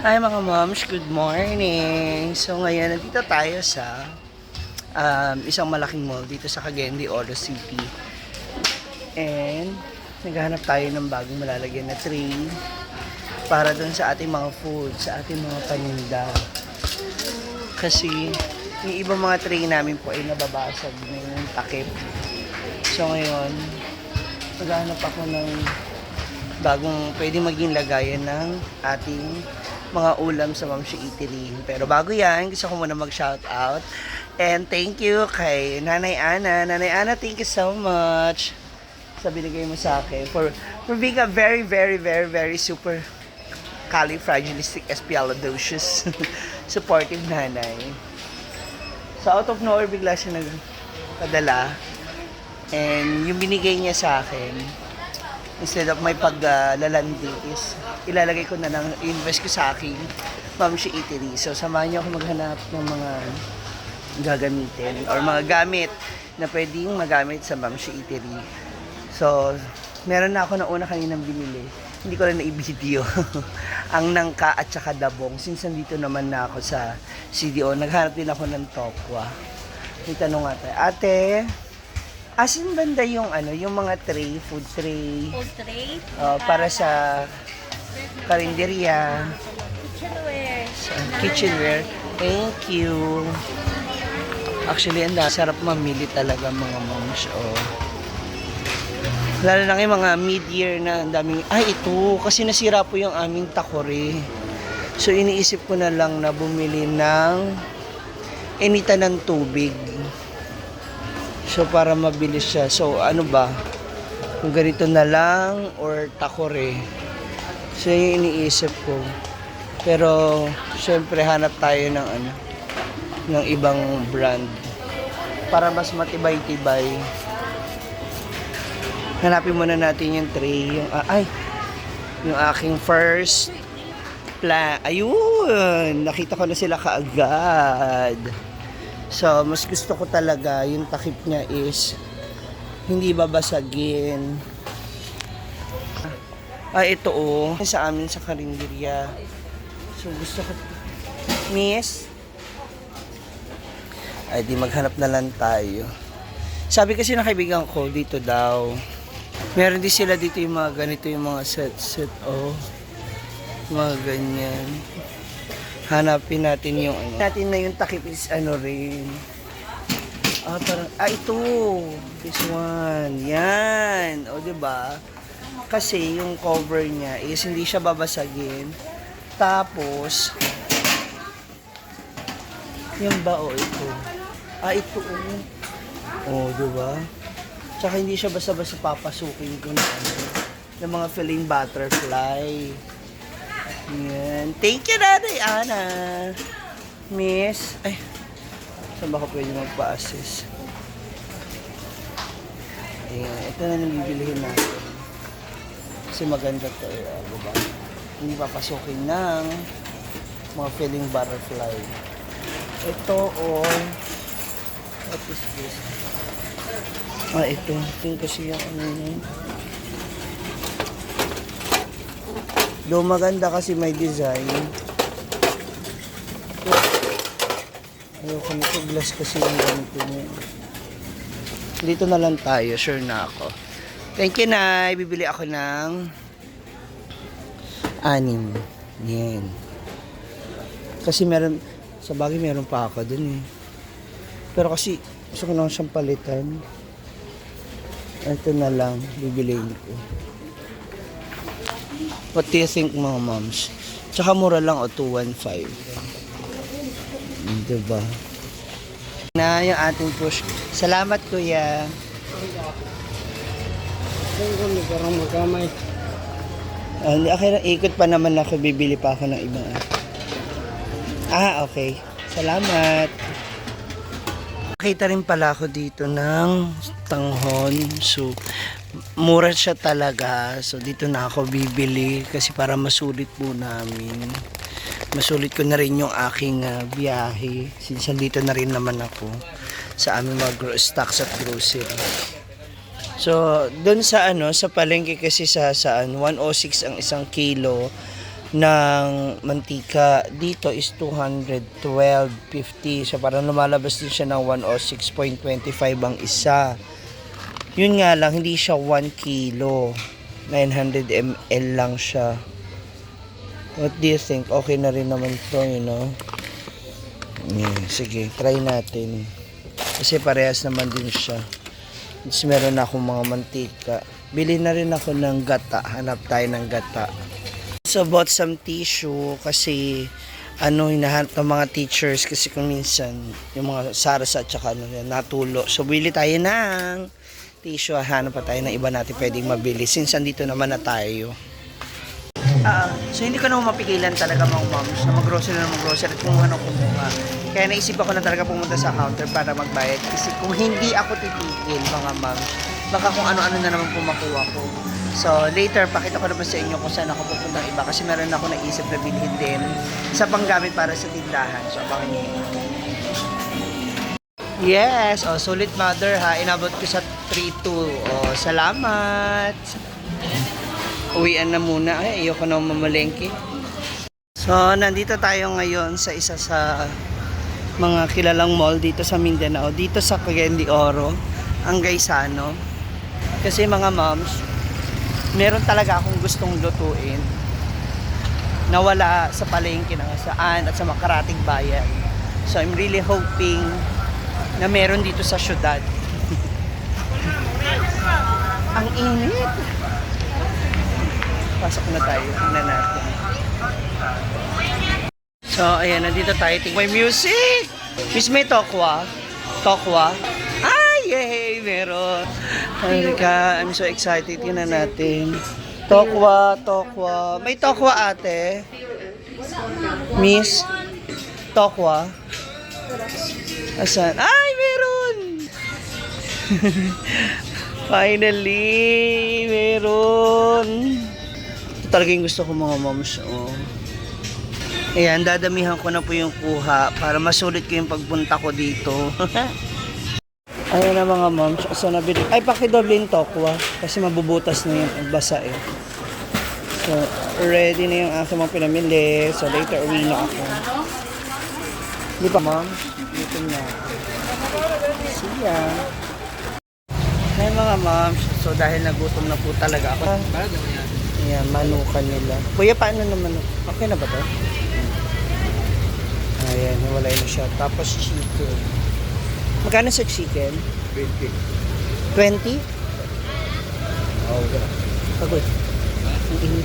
Hi mga moms, good morning! So ngayon, nandito tayo sa isang malaking mall dito sa Cagayan de Oro City. And naghahanap tayo ng bagong malalagyan na tray para dun sa ating mga food, sa ating mga paninda. Kasi yung ibang mga tray namin po ay nababasag na yung takip. So ngayon, naghahanap ako ng bagong pwede maging lagayan ng ating mga ulam sa Ma'am She Eatery. Pero bago yan, gusto ko muna mag-shout out. And thank you kay Nanay Ana. Nanay Ana, thank you so much sa binigay mo sa akin for being a very super califragilisticexpialidocious supportive nanay. So out of nowhere, bigla siya nagpadala. And yung binigay niya sa akin, instead of may paglalandi is ilalagay ko na lang, invest ko sa aking Ma'am She Eatery. So samahan niyo ako maghanap ng mga gagamitin or mga gamit na pwedeng magamit sa Ma'am She Eatery. So meron na ako na una kaninang binili. Hindi ko lang na-i-video. Ang nangka at saka dabong. Since nandito naman na ako sa CDO, naghanap din ako ng tokwa. May tanong nga tayo, ate, asin banda yung yung mga tray, food tray? Food tray. Para sa karinderya. Kitchenware. Kitchenware. Thank you. Actually, ang sarap mamili talaga mga moms. Lalo lang yung mga mid-year na ang daming, ito, kasi nasira po yung aming takore. So, iniisip ko na lang na bumili ng inita ng tubig. So, para mabilis siya. So, ano ba? Kung ganito na lang or takore. So, yung iniisip ko. Pero, syempre, hanap tayo ng ng ibang brand. Para mas matibay-tibay. Hanapin muna natin yung tray. Yung aking first plan. Ayun! Nakita ko na sila kaagad. So, mas gusto ko talaga yung takip niya is hindi babasagin. Ito sa amin sa karinderya. So, gusto ko, miss, di maghanap na lang tayo. Sabi kasi ng kaibigan ko, dito daw, meron din sila dito yung mga ganito, yung mga set, mga ganyan. Hanapin natin yung natin na yung takip is rin. Parang, ito. This one. Yan. Diba? Kasi yung cover niya is hindi siya babasagin. Tapos, yung bao ito. Ito. Diba? Tsaka hindi siya basta-basta papasukin ko ng mga filling butterfly. Yan. Thank you, Nanay Ana. Miss. Saan ba ako pwede magpa-assist? Ayan. Ito na nang bibilihin natin. Kasi maganda to. Diba? Hindi papasukin ng mga filling butterfly. Ito, what is this? Ito. Ito kasi yung do maganda kasi may design. Ayoko nito, glass kasi yung ganito niya. Dito na lang tayo, sure na ako. Thank you, Nay. Bibili ako ng 6. Yan. Kasi meron, sa bagay meron pa ako dun eh. Pero kasi gusto ko naman siyang palitan. Ito na lang, bibiliin ko. What do you think, mga moms? Tsaka mura lang 215. Diba? Na yung ating push. Salamat, kuya. Parang magkamay. Ikot pa naman ako. Bibili pa ako ng ibang. Okay. Salamat. Nakita rin pala ako dito ng tanghon. So, mura siya talaga. So, dito na ako bibili kasi para masulit po namin. Masulit ko na rin yung aking biyahe. Since dito na rin naman ako sa aming mga stocks at grocery. So, doon sa sa palengke kasi sa 106 ang 1 kilo. ng mantika. Dito is 212.50. So parang lumalabas din siya ng 106.25 ang isa. Yun nga lang, hindi siya 1 kilo. 900 ml lang siya. What do you think? Okay na rin naman to, you know? Sige, try natin. Kasi parehas naman din siya. Tapos meron akong mga mantika. Bili na rin ako ng gata. Hanap tayo ng gata. So, bought some tissue kasi hinahanap ng mga teachers kasi kung minsan yung mga saras at saka natulo. So, bili tayo ng tissue. Hanap pa tayo ng iba natin pwedeng mabili since andito naman na tayo. So hindi ko na mapigilan talaga mga moms na mag-grocery at kumuha ng kumuha. Kaya naisip ako na talaga pumunta sa counter para magbayad. Kasi kung hindi ako titigil mga moms, baka kung ano-ano na naman po makuha ko. So later, pakita ko naman sa inyo kung saan ako pupuntang iba. Kasi meron ako naisip na bilhin din sa panggamit para sa tindahan. So abangan niyo. Yes! Sulit mother ha. Inabot ko sa 3-2. Salamat! Uwian na muna. Ay, ayoko na mamalengke. So, nandito tayo ngayon sa isa sa mga kilalang mall dito sa Mindanao. Dito sa Cagayan de Oro, ang Gaisano. Kasi mga moms, meron talaga akong gustong lutuin na wala sa palengke na saan at sa makarating bayan. So, I'm really hoping na meron dito sa syudad. Ang init! Pasok na tayo. Tingnan natin. So, ayan. Nandito tayo. May music! Miss, may tokwa? Tokwa? Ay! Yay! Meron. Halika. I'm so excited. Tingnan natin. Tokwa. Tokwa. May tokwa ate? Miss? Tokwa? Asan? Ay! Meron! Finally! Meron! Talaga yung gusto ko mga moms. Ayan, dadamihan ko na po yung kuha para masulit ko yung pagpunta ko dito. Ayan na mga moms. So, nabili. Ay, pakidoble yung tokwa kasi mabubutas na yung basa eh. So, ready na yung aking mga pinamili. So, later uwi na ako. Di ba moms? Dito na. See ya. Hi mga moms. So, dahil nagutom na po talaga ako. Ayan, manukan nila. Kuya, paano naman? Okay na ba to? Ayan, nawalay na siya. Tapos chicken. Magkano sa chicken? 20. 20? Oh, pagod. Ang init.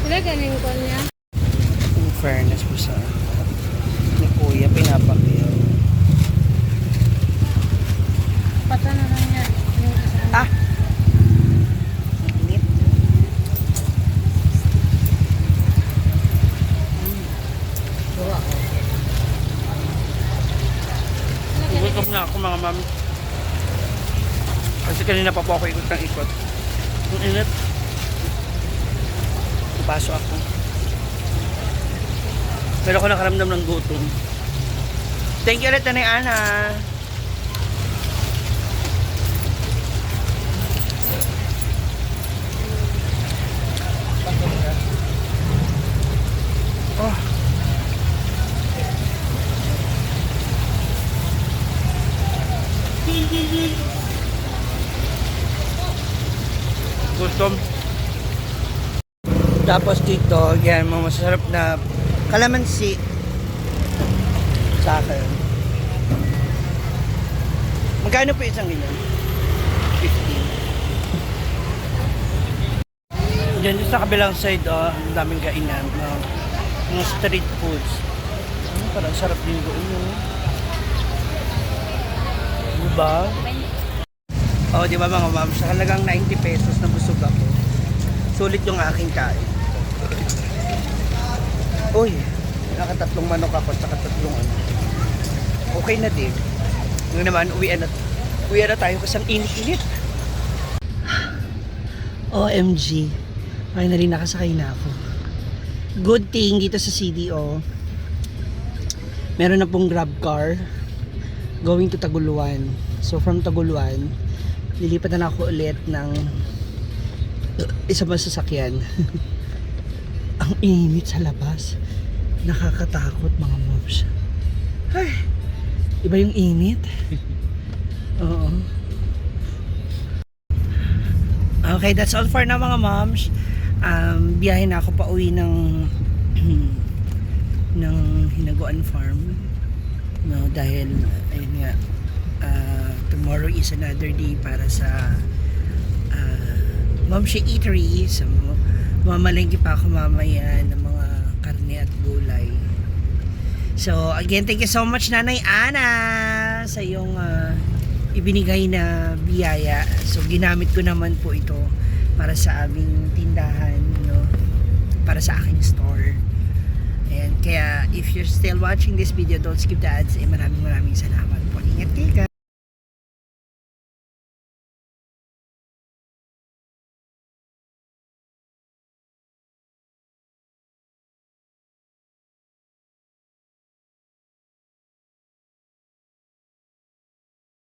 Wala ganing ko niya. In fairness po sa ni Kuya, pinapakiyaw. Pata na lang niya. Ah! Init. Gutom na ako mga mami. Kasi kanina pa po ako ikot ng ikot. Ang init. Paso ako. Pero ako nakaramdam ng gutom. Thank you ulit, Nanay Ana. Oh. Gutom. Tapos dito, yan, mga masarap na kalamansi sa akin. Magkano po isang ganyan? 15. Diyan sa kabilang side, ang daming kainan. Mga street foods. Parang sarap din doon. Diba? Di ba mga ma'am? Sa halagang 90 pesos na busog ako. Sulit yung aking kain. Uy, nakatatlong manok ako at tatlong ano. Okay na din. Ngayon naman, uwian na tayo kasi ang init-init. OMG. Finally, nakasakay na ako. Good thing dito sa CDO. Meron na pong grab car going to Taguluan. So from Taguluan, lilipat na ako ulit ng isa pa sasakyan. Ang init sa labas. Nakakatakot mga moms. Ay, iba yung init. Oo. Okay, that's all for now mga moms. Biyahe na ako pa uwi ng ng Hinaguan Farm. No, dahil ayun nga, tomorrow is another day para sa Momshi Eatery. So, mamalengke pa ako mamaya ng mga karne at gulay. So, again, thank you so much Nanay Ana sa iyong ibinigay na biyaya. So, ginamit ko naman po ito para sa aming tindahan, no? Para sa aking store. And kaya, if you're still watching this video, don't skip the ads. Maraming salamat po. Ingat ka.